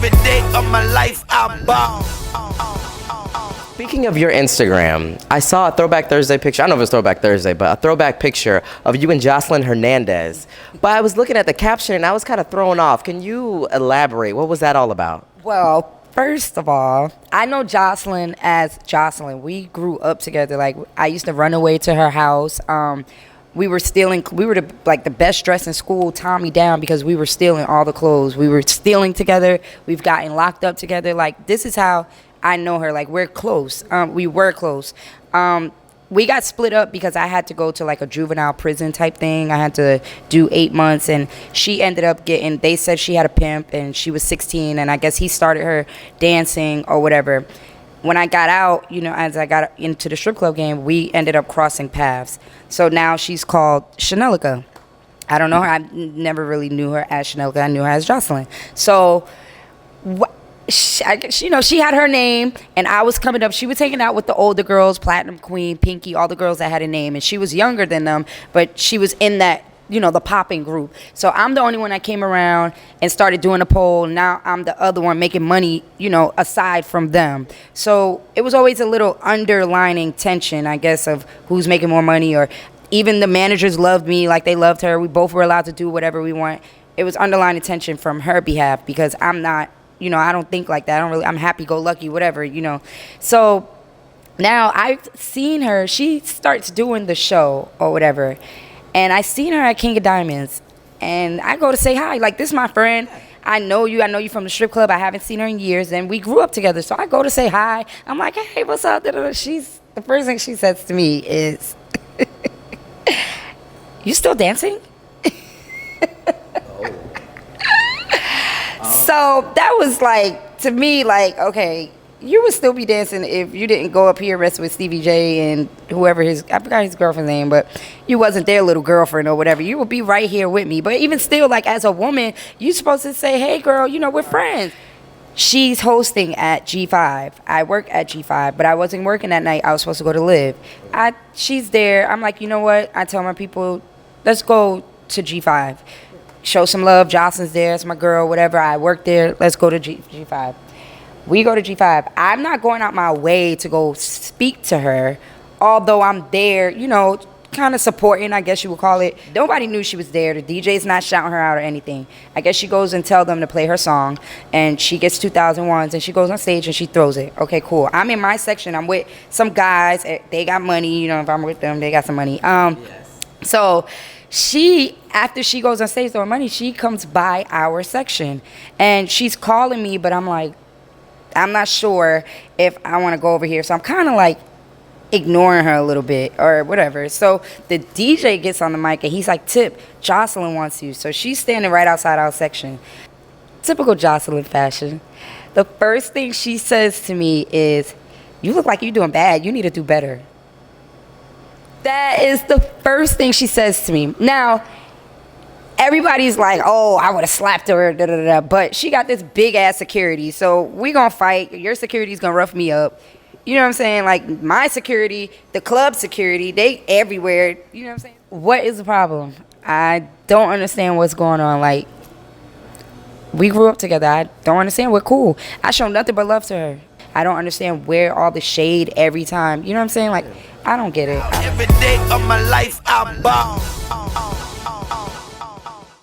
Every day of my life I ball. Speaking of your Instagram, I saw a Throwback Thursday picture. I don't know if it's Throwback Thursday, but a throwback picture of you and Joseline Hernandez. But I was looking at the caption and I was kind of thrown off. Can you elaborate? What was that all about? Well, first of all, I know Joseline as Joseline. We grew up together. Like, I used to run away to her house. We were the best dressed in school, Tommy down, because we were stealing all the clothes. We were stealing together. We've gotten locked up together. Like, this is how I know her. Like, we're close. We were close. We got split up because I had to go to like a juvenile prison type thing. I had to do 8 months, and she ended up they said she had a pimp and she was 16, and I guess he started her dancing or whatever. When I got out, as I got into the strip club game, we ended up crossing paths. So now she's called Chanelica. I don't know her. I never really knew her as Chanelica. I knew her as Joseline. So she had her name, and I was coming up. She was hanging out with the older girls, Platinum Queen, Pinky, all the girls that had a name, and she was younger than them, but she was in that, the popping group. So I'm the only one that came around and started doing a poll. Now I'm the other one making money, aside from them. So it was always a little underlining tension, I guess, of who's making more money, or even the managers loved me like they loved her. We both were allowed to do whatever we want. It was underlining tension from her behalf because I'm not, I don't think like that. I'm happy-go-lucky, whatever, So now I've seen her. She starts doing the show or whatever, and I seen her at King of Diamonds, and I go to say hi. Like, this is my friend. I know you from the strip club. I haven't seen her in years, and we grew up together. So I go to say hi. I'm like, hey, what's up? The first thing she says to me is, you still dancing? So that was like, to me, like, okay, you would still be dancing if you didn't go up here rest with Stevie J and whoever I forgot his girlfriend's name, but you wasn't their little girlfriend or whatever. You would be right here with me. But even still, like, as a woman, you supposed to say, hey, girl, we're friends. She's hosting at G5. I work at G5, but I wasn't working that night. I was supposed to go to Live. She's there. I'm like, you know what? I tell my people, let's go to G5. Show some love. Joseline's there. It's my girl, whatever. I work there. Let's go to G5. We go to G5. I'm not going out my way to go speak to her, although I'm there, kind of supporting, I guess you would call it. Nobody knew she was there. The DJ's not shouting her out or anything. I guess she goes and tell them to play her song, and she gets 2001s, and she goes on stage and she throws it. Okay, cool. I'm in my section. I'm with some guys. They got money. If I'm with them, they got some money. Yes. So after she goes on stage throwing money, she comes by our section, and she's calling me, but I'm like, I'm not sure if I want to go over here. So I'm kind of like ignoring her a little bit or whatever. So the DJ gets on the mic and he's like, Tip, Joseline wants you. So she's standing right outside our section. Typical Joseline fashion. The first thing she says to me is, you look like you're doing bad. You need to do better. That is the first thing she says to me. Now, everybody's like, oh, I would have slapped her, da, da, da, da. But she got this big-ass security, so we going to fight. Your security's going to rough me up. You know what I'm saying? Like, my security, the club security, they everywhere. You know what I'm saying? What is the problem? I don't understand what's going on. Like, we grew up together. I don't understand. We're cool. I show nothing but love to her. I don't understand where all the shade every time. You know what I'm saying? Like, I don't get it. Every day of my life I ball.